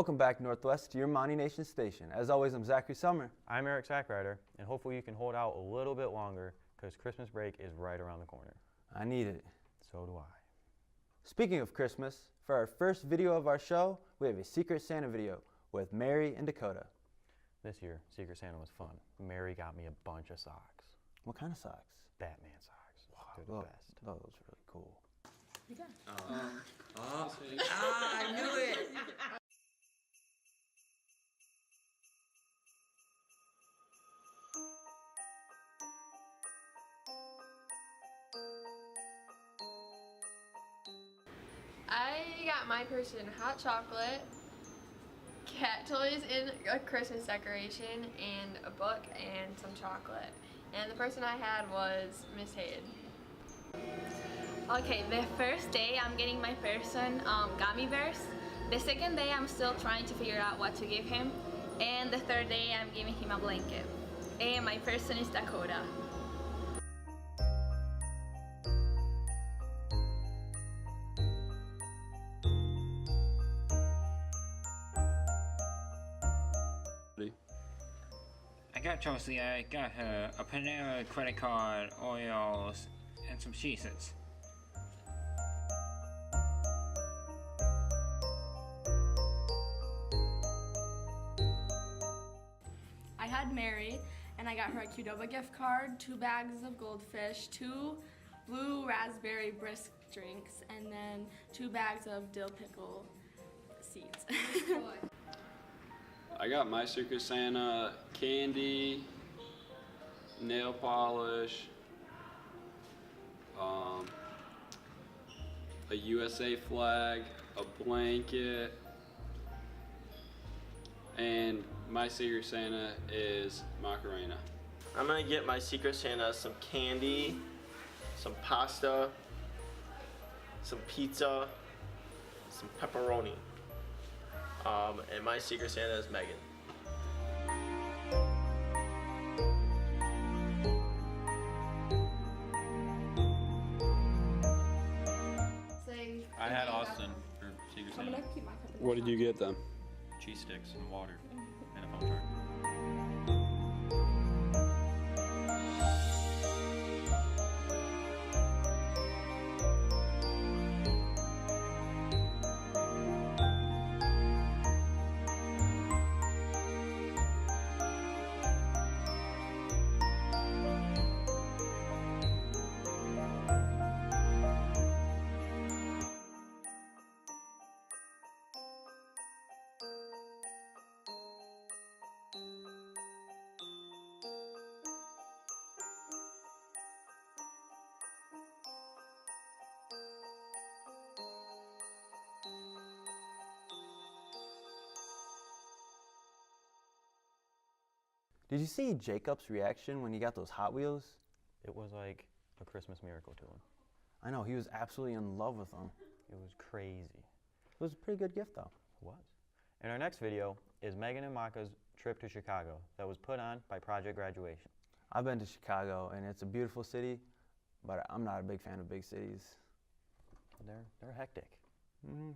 Welcome back, Northwest, to your Monty Nation station. As always, I'm Zachary Summer. I'm Eric Sackrider, and hopefully you can hold out a little bit longer because Christmas break is right around the corner. I need it. So do I. Speaking of Christmas, for our first video of our show, we have a Secret Santa video with Mary and Dakota. This year, Secret Santa was fun. Mary got me a bunch of socks. What kind of socks? Batman socks. Wow, They're the best. those are really cool. I knew it! I got my person hot chocolate, cat toys in a Christmas decoration, and a book and some chocolate. And the person I had was Miss Hayden. Okay, the first day I'm getting my person gummy bears. The second day I'm still trying to figure out what to give him. And the third day I'm giving him a blanket. And my person is Dakota. I got Chelsea, I got her a Panera credit card, oils, and some Cheez-Its. I had Mary, and I got her a Qdoba gift card, 2 bags of goldfish, 2 blue raspberry brisk drinks, and then 2 bags of dill pickle seeds. I got my Secret Santa candy, nail polish, a USA flag, a blanket, and my Secret Santa is Macarena. I'm gonna get my Secret Santa some candy, some pasta, some pizza, some pepperoni. And my Secret Santa is Megan. I had Austin for Secret Santa. What did you get them? Cheese sticks and water and a phone charger. Did you see Jacob's reaction when he got those Hot Wheels? It was like a Christmas miracle to him. I know, he was absolutely in love with them. It was crazy. It was a pretty good gift, though. It was. And our next video is Megan and Maka's trip to Chicago that was put on by Project Graduation. I've been to Chicago, and it's a beautiful city, but I'm not a big fan of big cities. They're hectic. Mm-hmm.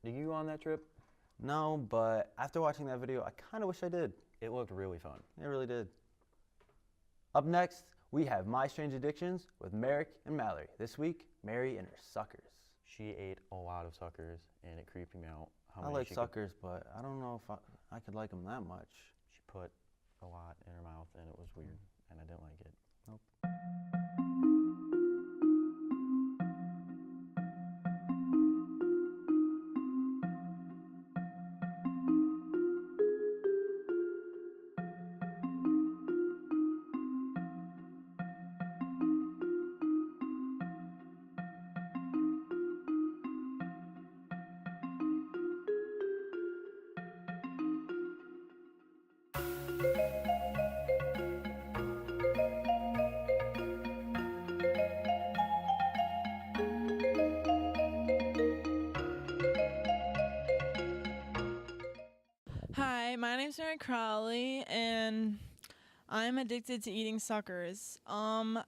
Did you go on that trip? No, but after watching that video, I kind of wish I did. It looked really fun. It really did. Up next, we have My Strange Addictions with Merrick and Mallory. This week, Mary and her suckers. She ate a lot of suckers, and it creeped me out. I like suckers, but I don't know if I could like them that much. She put a lot in her mouth, and it was weird, and I didn't like it. Nope. Hi, my name's Mary Crowley, and I'm addicted to eating suckers. When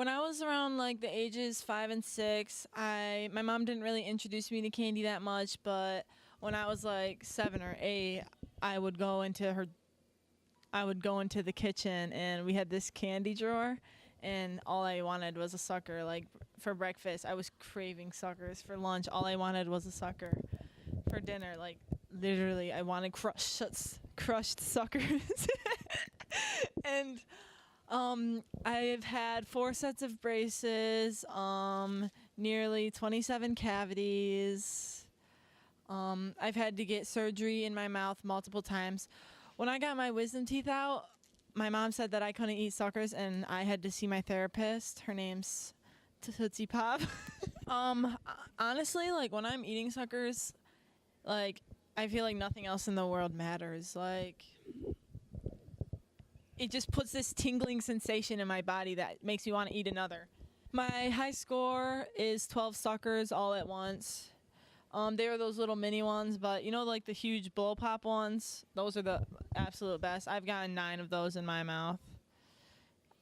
I was around like the ages 5 and 6, my mom didn't really introduce me to candy that much, but when I was like 7 or 8, I would go into the kitchen, and we had this candy drawer, and all I wanted was a sucker. Like for breakfast, I was craving suckers. For lunch, all I wanted was a sucker. For dinner, like literally, I wanted crushed suckers. And I've had 4 sets of braces, nearly 27 cavities. I've had to get surgery in my mouth multiple times. When I got my wisdom teeth out, my mom said that I couldn't eat suckers, and I had to see my therapist. Her name's Tootsie Pop. Honestly, like when I'm eating suckers, like I feel like nothing else in the world matters. Like it just puts this tingling sensation in my body that makes me want to eat another. My high score is 12 suckers all at once. They were those little mini ones, but you know, like the huge blow pop ones? Those are the absolute best. I've gotten 9 of those in my mouth.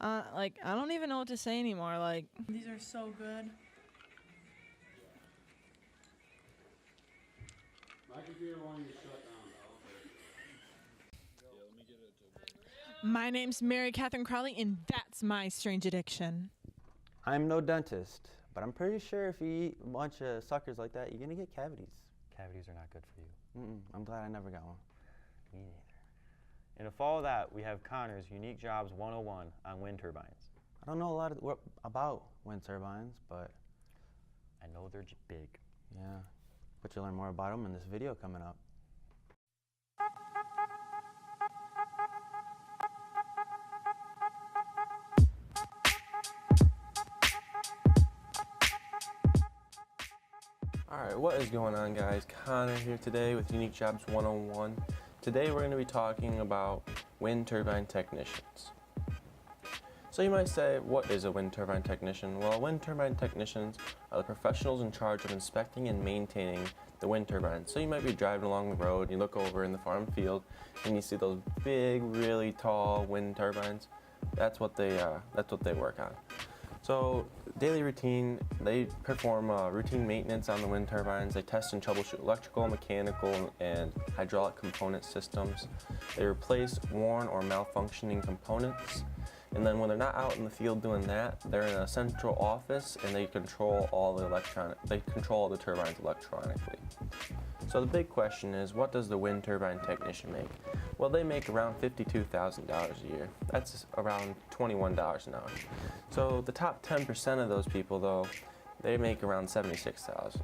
Like, I don't even know what to say anymore. Like, these are so good. My computer wanted to shut down. My name's Mary Catherine Crowley, and that's my strange addiction. I'm no dentist, but I'm pretty sure if you eat a bunch of suckers like that, you're going to get cavities. Cavities are not good for you. I'm glad I never got one. Me neither. And to follow that, we have Connor's Unique Jobs 101 on wind turbines. I don't know a lot about wind turbines, but I know they're big. Yeah, but you'll learn more about them in this video coming up. Alright, what is going on, guys? Connor here today with Unique Jobs 101. Today we're going to be talking about wind turbine technicians. So you might say, what is a wind turbine technician? Well, wind turbine technicians are the professionals in charge of inspecting and maintaining the wind turbines. So you might be driving along the road, you look over in the farm field, and you see those big, really tall wind turbines. That's what they work on. So daily routine, they perform routine maintenance on the wind turbines. They test and troubleshoot electrical, mechanical, and hydraulic component systems. They replace worn or malfunctioning components. And then when they're not out in the field doing that, they're in a central office and they control all the turbines electronically. So the big question is, what does the wind turbine technician make? Well, they make around $52,000 a year. That's around $21 an hour. So the top 10% of those people, though, they make around $76,000.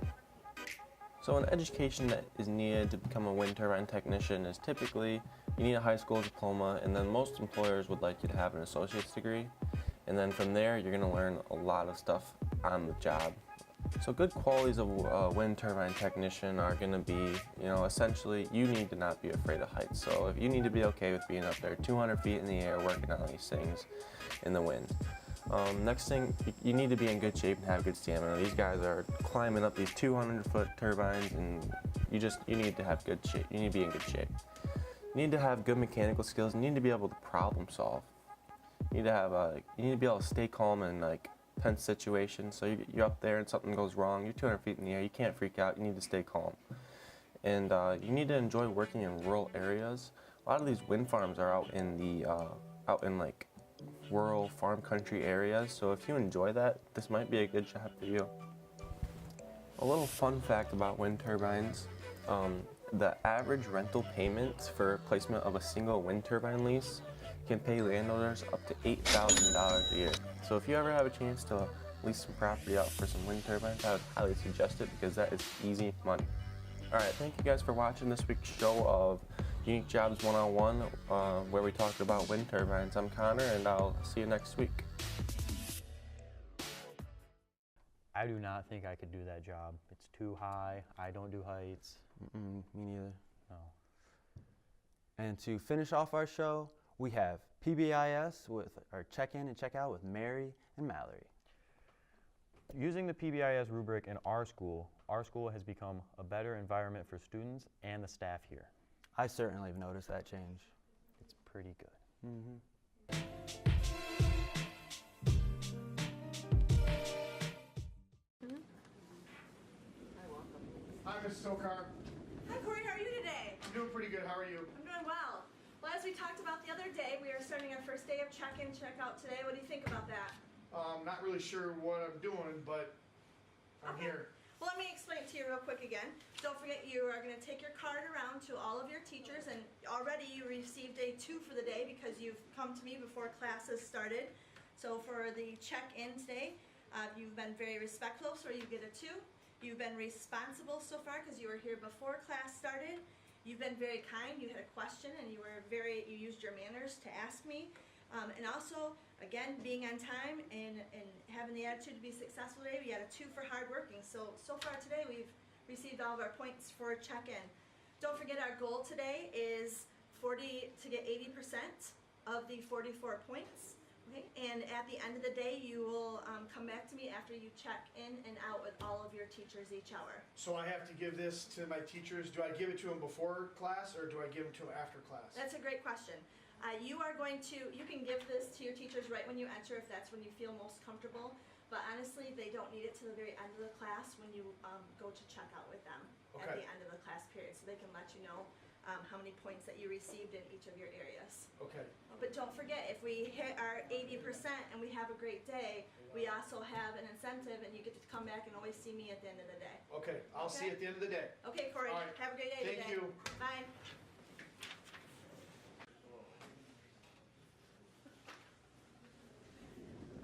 So an education that is needed to become a wind turbine technician is typically you need a high school diploma, and then most employers would like you to have an associate's degree. And then from there, you're going to learn a lot of stuff on the job. So good qualities of a wind turbine technician are going to be, essentially you need to not be afraid of heights. So if you need to be okay with being up there 200 feet in the air working on these things in the wind. Next thing, you need to be in good shape and have good stamina. These guys are climbing up these 200-foot turbines, and you need to have good shape. You need to be in good shape. You need to have good mechanical skills. You need to be able to problem solve. You need to be able to stay calm and tense situation. So you're up there and something goes wrong. You're 200 feet in the air. You can't freak out. You need to stay calm. And you need to enjoy working in rural areas. A lot of these wind farms are out in like rural farm country areas. So if you enjoy that, this might be a good job for you. A little fun fact about wind turbines. The average rental payments for placement of a single wind turbine lease can pay landowners up to $8,000 a year. So if you ever have a chance to lease some property out for some wind turbines, I would highly suggest it because that is easy money. All right, thank you guys for watching this week's show of Unique Jobs 101, where we talked about wind turbines. I'm Connor, and I'll see you next week. I do not think I could do that job. It's too high. I don't do heights. Me neither. No. And to finish off our show, we have PBIS with our check-in and check-out with Mary and Mallory. Using the PBIS rubric in our school has become a better environment for students and the staff here. I certainly have noticed that change. It's pretty good. Hi, Mrs. Tokar. Hi, Corey. How are you today? I'm doing pretty good. How are you? I'm doing well. Well, as we talked about the other day, we are starting our first day of check-in, check-out today. What do you think about that? Not really sure what I'm doing, but I'm here. Well, let me explain it to you real quick again. Don't forget, you are going to take your card around to all of your teachers, and already you received a 2 for the day because you've come to me before classes started. So for the check-in today, you've been very respectful, so you get a 2. You've been responsible so far because you were here before class started. You've been very kind. You had a question and you used your manners to ask me. And also, again, being on time and having the attitude to be successful today. We had a 2 for hardworking. So far today we've received all of our points for check-in. Don't forget our goal today is to get 80% of the 44 points. Okay? And at the end of the day, you will come back to me after you check in and out with all of your teachers each hour. So I have to give this to my teachers. Do I give it to them before class or do I give it to them after class? That's a great question. You can give this to your teachers right when you enter if that's when you feel most comfortable. But honestly, they don't need it to the very end of the class when you go to check out with them at the end of the class period. So they can let you know how many points that you received in each of your areas. Okay. But don't forget, if we hit our 80% and we have a great day, we also have an incentive and you get to come back and always see me at the end of the day. Okay, I'll see you at the end of the day. Okay, Corey, All right. have a great day today. Thank you. Bye.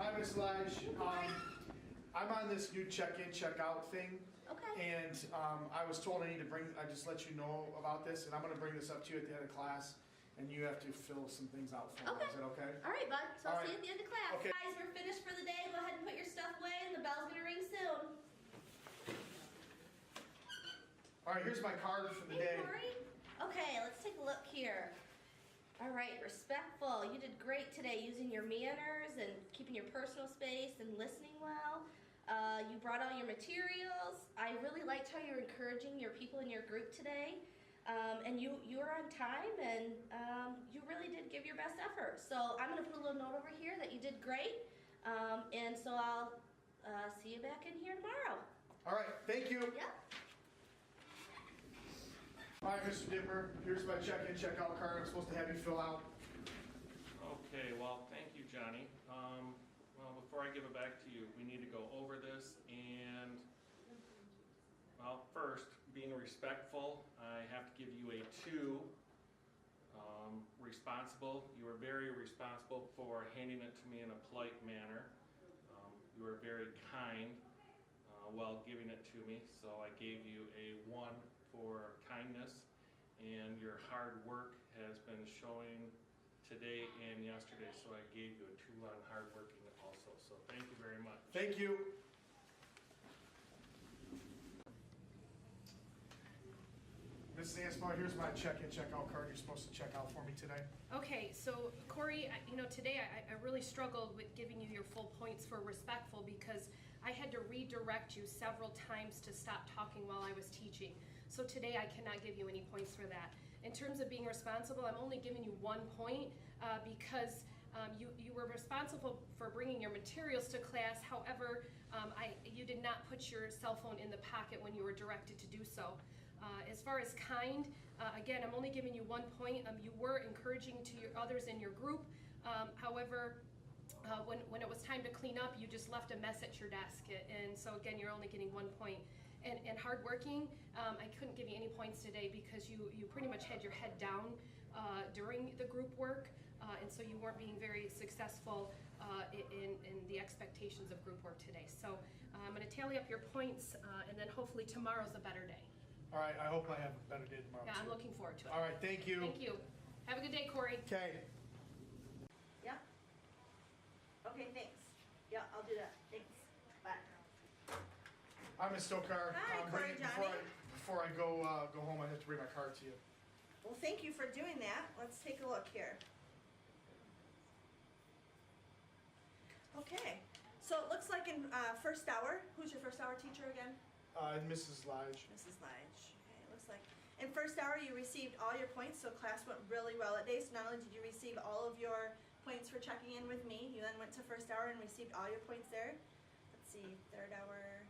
Hi, Miss Lige. I'm on this new check-in, check-out thing. Okay. And I was told I just let you know about this, and I'm going to bring this up to you at the end of class, and you have to fill some things out for me. Is that okay? All right, bud. So All I'll see you right. at the end of class. Okay. Guys, we're finished for the day. Go ahead and put your stuff away, and the bell's going to ring soon. All right, here's my card for the day. Corey. Okay, let's take a look here. All right, respectful. You did great today using your manners and keeping your personal space and listening well. You brought all your materials. I really liked how you're encouraging your people in your group today. And you were on time and you really did give your best effort. So I'm going to put a little note over here that you did great. And so I'll see you back in here tomorrow. All right, thank you. Yep. All right, Mr. Dimmer, here's my check-in, check-out card I'm supposed to have you fill out. Okay, well, thank you, Johnny. Well, before I give it back to you, we need to go over this and, well, first, being respectful, I have to give you a 2. Responsible, you were very responsible for handing it to me in a polite manner. You were very kind while giving it to me, so I gave you a 1 for kindness, and your hard work has been showing today and yesterday, so I gave you a 2 on hard working also, so thank you very much. Thank you. Mrs. Ansmar, here's my check-in, check-out card you're supposed to check out for me today. Okay, so Corey, today I really struggled with giving you your full points for respectful because I had to redirect you several times to stop talking while I was teaching. So today I cannot give you any points for that. In terms of being responsible, I'm only giving you 1 point because You were responsible for bringing your materials to class. However, you did not put your cell phone in the pocket when you were directed to do so. As far as kind, again, I'm only giving you 1 point. You were encouraging to your others in your group. However, when it was time to clean up, you just left a mess at your desk. And so again, you're only getting 1 point. And hardworking, I couldn't give you any points today because you pretty much had your head down during the group work. And so you weren't being very successful in the expectations of group work today. So I'm going to tally up your points, and then hopefully tomorrow's a better day. All right, I hope I have a better day tomorrow. Yeah, I'm too. looking forward to it. All right, thank you. Thank you. Have a good day, Corey. Okay. Yeah? Okay, thanks. Yeah, I'll do that. Thanks. Bye. Hi, Ms. Stokar. Hi, Corey, Johnny. Before I go home, I have to bring my card to you. Well, thank you for doing that. Let's take a look here. Okay, so it looks like in first hour, who's your first hour teacher again? Mrs. Lige. Mrs. Lige. Okay, it looks like in first hour you received all your points, so class went really well that day. So not only did you receive all of your points for checking in with me, you then went to first hour and received all your points there. Let's see, third hour.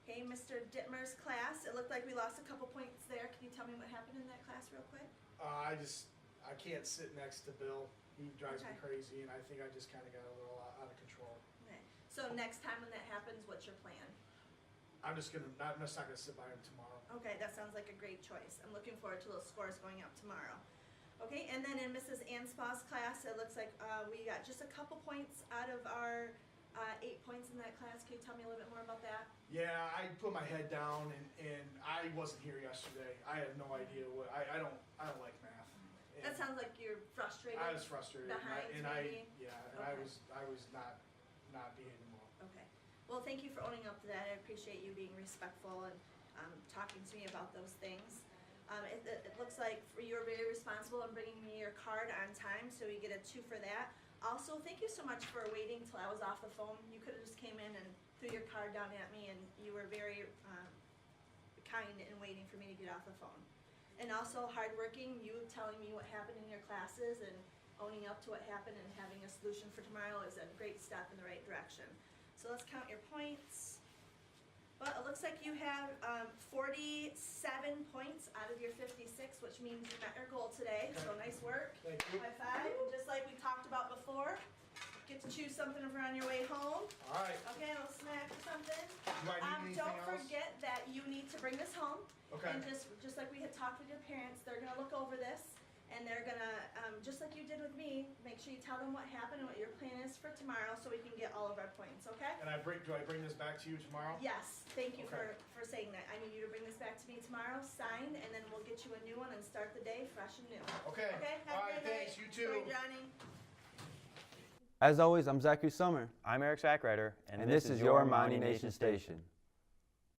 Okay, Mr. Dittmer's class, it looked like we lost a couple points there. Can you tell me what happened in that class real quick? I can't sit next to Bill. He drives me Okay. crazy, and I think I just kind of got a little out of control. Okay. So next time when that happens, what's your plan? I'm just not gonna sit by him tomorrow. Okay, that sounds like a great choice. I'm looking forward to those scores going up tomorrow. Okay, and then in Mrs. Anspaugh's class, it looks like we got just a couple points out of our 8 points in that class. Can you tell me a little bit more about that? Yeah, I put my head down, and I wasn't here yesterday. I have no idea what I don't like math. And That sounds like you're frustrated. I was frustrated, Behind, maybe? I was not behaving well. Okay. Well, thank you for owning up to that. I appreciate you being respectful and talking to me about those things. It looks like you were very responsible in bringing me your card on time, so you get a 2 for that. Also, thank you so much for waiting till I was off the phone. You could have just came in and threw your card down at me, and you were very kind in waiting for me to get off the phone. And also hardworking, you telling me what happened in your classes and owning up to what happened and having a solution for tomorrow is a great step in the right direction. So let's count your points. But it looks like you have 47 points out of your 56, which means you met your goal today. So nice work. Thank you. High five. And just like we talked about before, get to choose something for on your way home. All right. Okay, a little snack or something. Do I need anything Don't else? forget that you need to bring this home. Okay. And just like we had talked with your parents, they're gonna look over this and they're gonna, just like you did with me, make sure you tell them what happened and what your plan is for tomorrow so we can get all of our points, okay? And do I bring this back to you tomorrow? Yes, thank you Okay. for saying that. I need you to bring this back to me tomorrow, signed, and then we'll get you a new one and start the day fresh and new. Okay. Okay, have All a right, good thanks. night. You too. Bye, Johnny. As always, I'm Zachary Summer, I'm Eric Sackrider, and this is your Mighty Nation station.